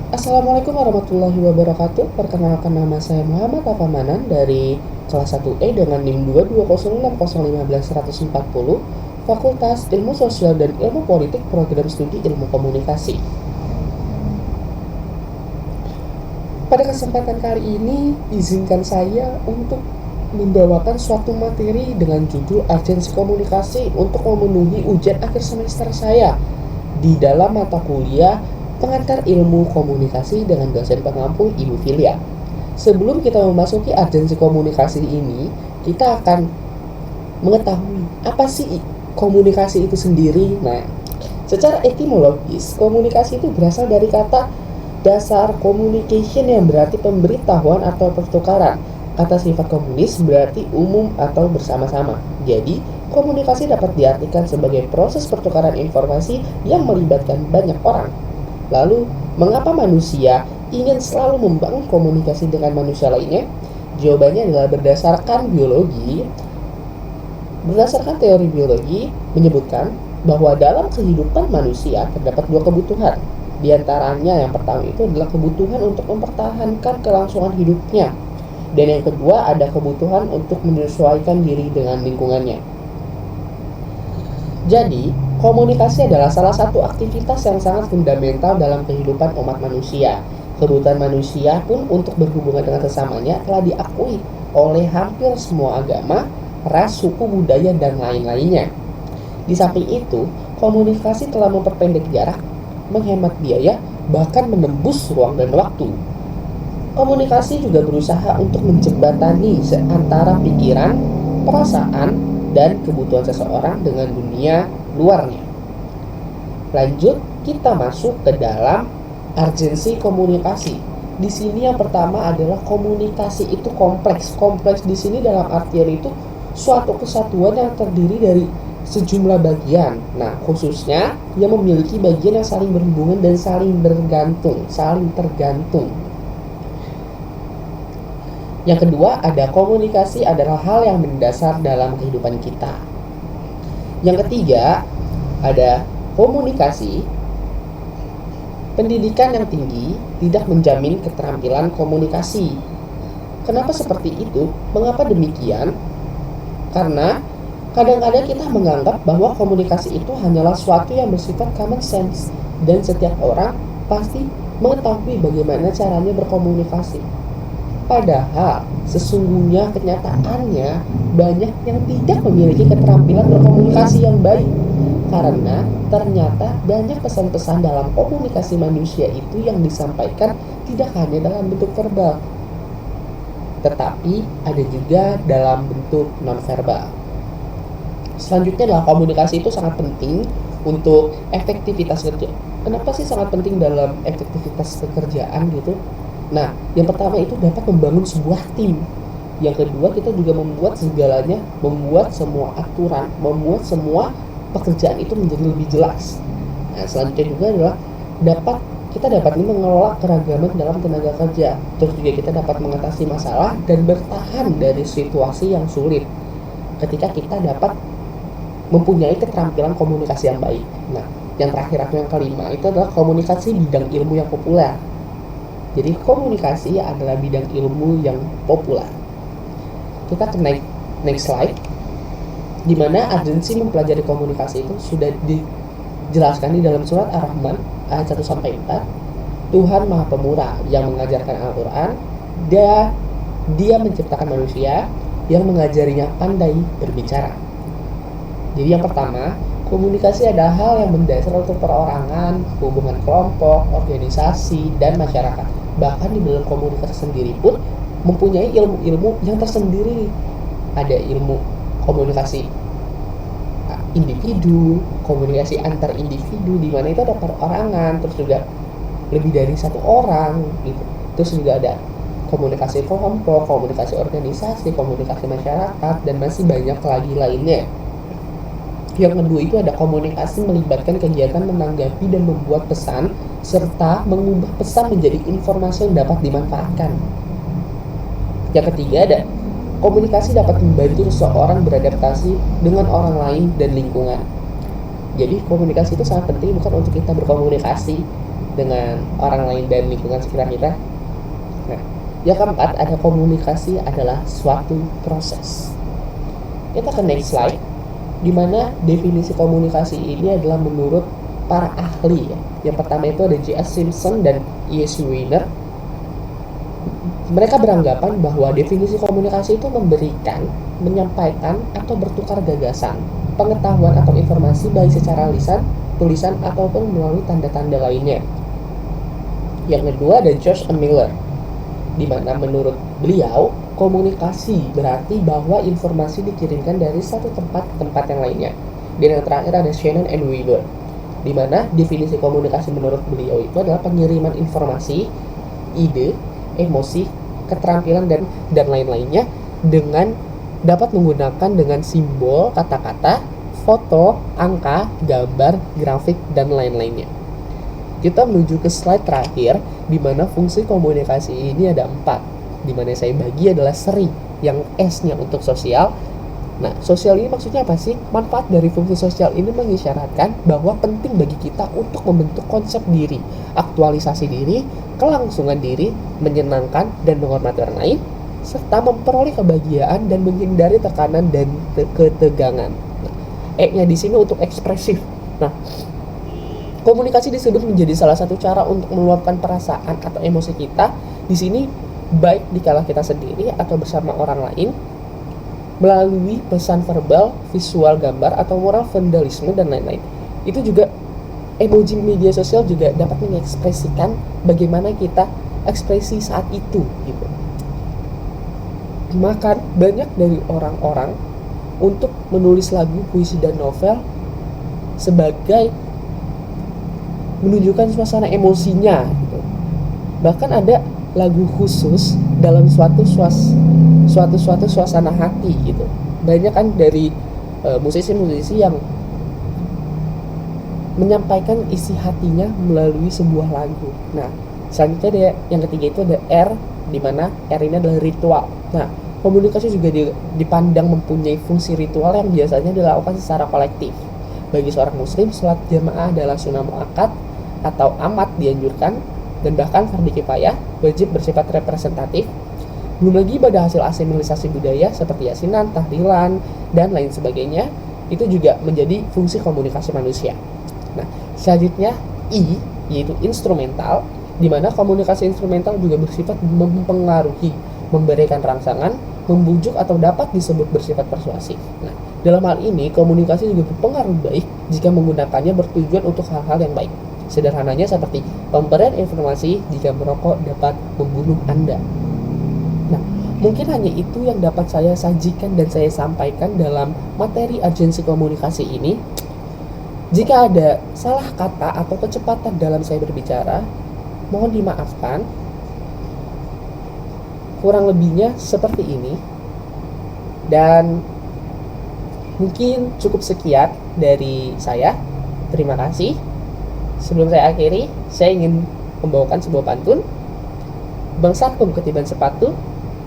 Assalamualaikum warahmatullahi wabarakatuh. Perkenalkan, nama saya Muhammad Afamanan dari kelas 1E dengan NIM 22060151140, Fakultas Ilmu Sosial dan Ilmu Politik, Program Studi Ilmu Komunikasi. Pada kesempatan kali ini, izinkan saya untuk membawakan suatu materi dengan judul Urgensi Komunikasi untuk memenuhi ujian akhir semester saya di dalam mata kuliah Pengantar Ilmu Komunikasi dengan dosen pengampu Ibu Filia. Sebelum kita memasuki urgensi komunikasi ini, kita akan mengetahui apa sih komunikasi itu sendiri. Nah, secara etimologis, komunikasi itu berasal dari kata dasar communication yang berarti pemberitahuan atau pertukaran. Kata sifat komunis berarti umum atau bersama-sama. Jadi, komunikasi dapat diartikan sebagai proses pertukaran informasi yang melibatkan banyak orang. Lalu, mengapa manusia ingin selalu membangun komunikasi dengan manusia lainnya? Jawabannya adalah berdasarkan biologi. Berdasarkan teori biologi menyebutkan bahwa dalam kehidupan manusia terdapat dua kebutuhan. Di antaranya yang pertama itu adalah kebutuhan untuk mempertahankan kelangsungan hidupnya. Dan yang kedua ada kebutuhan untuk menyesuaikan diri dengan lingkungannya. Jadi, komunikasi adalah salah satu aktivitas yang sangat fundamental dalam kehidupan umat manusia. Kebutuhan manusia pun untuk berhubungan dengan sesamanya telah diakui oleh hampir semua agama, ras, suku, budaya, dan lain-lainnya. Di samping itu, komunikasi telah memperpendek jarak, menghemat biaya, bahkan menembus ruang dan waktu. Komunikasi juga berusaha untuk menjembatani antara pikiran, perasaan, dan kebutuhan seseorang dengan dunia luarnya. Lanjut, kita masuk ke dalam urgensi komunikasi. Di sini yang pertama adalah komunikasi itu kompleks. Kompleks di sini dalam artian itu suatu kesatuan yang terdiri dari sejumlah bagian. Nah, khususnya yang memiliki bagian yang saling berhubungan dan saling tergantung. Yang kedua, ada komunikasi adalah hal yang mendasar dalam kehidupan kita. Yang ketiga, ada komunikasi. Pendidikan yang tinggi tidak menjamin keterampilan komunikasi. Kenapa seperti itu? Mengapa demikian? Karena kadang-kadang kita menganggap bahwa komunikasi itu hanyalah suatu yang bersifat common sense, dan setiap orang pasti mengetahui bagaimana caranya berkomunikasi. Padahal, sesungguhnya kenyataannya banyak yang tidak memiliki keterampilan berkomunikasi yang baik. Karena ternyata banyak pesan-pesan dalam komunikasi manusia itu yang disampaikan tidak hanya dalam bentuk verbal, tetapi ada juga dalam bentuk non-verbal. Selanjutnya adalah komunikasi itu sangat penting untuk efektivitas kerja. Kenapa sih sangat penting dalam efektivitas pekerjaan gitu? Nah, yang pertama itu dapat membangun sebuah tim. Yang kedua, kita juga membuat segalanya, membuat semua aturan, membuat semua pekerjaan itu menjadi lebih jelas. Nah, selanjutnya juga adalah kita dapat mengelola keragaman dalam tenaga kerja. Terus juga kita dapat mengatasi masalah dan bertahan dari situasi yang sulit. Ketika kita dapat mempunyai keterampilan komunikasi yang baik. Nah, yang terakhir atau yang kelima itu adalah komunikasi bidang ilmu yang populer. Jadi komunikasi adalah bidang ilmu yang populer. Kita ke next slide, di mana urgensi mempelajari komunikasi itu sudah dijelaskan di dalam surat Ar-Rahman ayat 1-4. Tuhan Maha Pemurah yang mengajarkan Al-Quran, Dia menciptakan manusia yang mengajarinya pandai berbicara. Jadi yang pertama, komunikasi adalah hal yang mendasar untuk perorangan, hubungan kelompok, organisasi, dan masyarakat. Bahkan di dalam komunikasi sendiri pun mempunyai ilmu-ilmu yang tersendiri. Ada ilmu komunikasi individu, komunikasi antar individu, di mana itu ada perorangan, terus juga lebih dari satu orang gitu. Terus juga ada komunikasi kelompok, komunikasi organisasi, komunikasi masyarakat, dan masih banyak lagi lainnya. Yang kedua itu ada komunikasi melibatkan kegiatan menanggapi dan membuat pesan, serta mengubah pesan menjadi informasi yang dapat dimanfaatkan. Yang ketiga ada komunikasi dapat membantu seseorang beradaptasi dengan orang lain dan lingkungan. Jadi komunikasi itu sangat penting bukan untuk kita berkomunikasi, dengan orang lain dan lingkungan sekitar kita. Nah, yang keempat, ada komunikasi adalah suatu proses. Kita ke next slide, di mana definisi komunikasi ini adalah menurut para ahli ya. Yang pertama itu ada J.S. Simpson dan E.S. Weiner. Mereka beranggapan bahwa definisi komunikasi itu memberikan, menyampaikan, atau bertukar gagasan, pengetahuan atau informasi baik secara lisan, tulisan, ataupun melalui tanda-tanda lainnya. Yang kedua ada George Miller, di mana menurut beliau komunikasi berarti bahwa informasi dikirimkan dari satu tempat ke tempat yang lainnya. Dan yang terakhir ada Shannon and Weaver, di mana definisi komunikasi menurut beliau itu adalah pengiriman informasi, ide, emosi, keterampilan dan lain-lainnya dengan dapat menggunakan dengan simbol, kata-kata, foto, angka, gambar, grafik, dan lain-lainnya. Kita menuju ke slide terakhir, di mana fungsi komunikasi ini ada 4, di mana saya bagi adalah sering, yang S-nya untuk sosial. Nah, sosial ini maksudnya apa sih? Manfaat dari fungsi sosial ini mengisyaratkan bahwa penting bagi kita untuk membentuk konsep diri, aktualisasi diri, kelangsungan diri, menyenangkan dan menghormati orang lain, serta memperoleh kebahagiaan dan menghindari tekanan dan ketegangan. Nah, E-nya di sini untuk ekspresif. Nah, komunikasi disebut menjadi salah satu cara untuk meluapkan perasaan atau emosi kita. Di sini baik dikala kita sendiri atau bersama orang lain, melalui pesan verbal, visual gambar, atau moral vandalisme dan lain-lain. Itu juga emoji media sosial juga dapat mengekspresikan bagaimana kita ekspresi saat itu gitu. Maka banyak dari orang-orang untuk menulis lagu, puisi, dan novel sebagai menunjukkan suasana emosinya gitu. Bahkan ada lagu khusus dalam suatu suasana hati gitu. Banyak kan dari musisi-musisi yang menyampaikan isi hatinya melalui sebuah lagu. Nah, selanjutnya ada yang ketiga itu ada R, di mana R ini adalah ritual. Nah, komunikasi juga dipandang mempunyai fungsi ritual yang biasanya dilakukan secara kolektif. Bagi seorang muslim, sholat jamaah adalah sunnah muakkad atau amat dianjurkan, dan bahkan fardhu kifayah, wajib bersifat representatif. Belum lagi ibadah hasil asimilisasi budaya seperti yasinan, tahlilan, dan lain sebagainya, itu juga menjadi fungsi komunikasi manusia. Nah, selanjutnya I, yaitu instrumental, di mana komunikasi instrumental juga bersifat mempengaruhi, memberikan rangsangan, membujuk, atau dapat disebut bersifat persuasif. Nah, dalam hal ini komunikasi juga berpengaruh baik jika menggunakannya bertujuan untuk hal-hal yang baik. Sederhananya seperti pemberian informasi, jika merokok dapat membunuh Anda. Nah, mungkin hanya itu yang dapat saya sajikan dan saya sampaikan dalam materi urgensi komunikasi ini. Jika ada salah kata atau kecepatan dalam saya berbicara, mohon dimaafkan. Kurang lebihnya seperti ini. Dan mungkin cukup sekian dari saya. Terima kasih. Sebelum saya akhiri, saya ingin membawakan sebuah pantun. Bangsakum ketiban sepatu.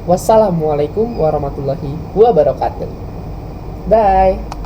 Wassalamualaikum warahmatullahi wabarakatuh. Bye.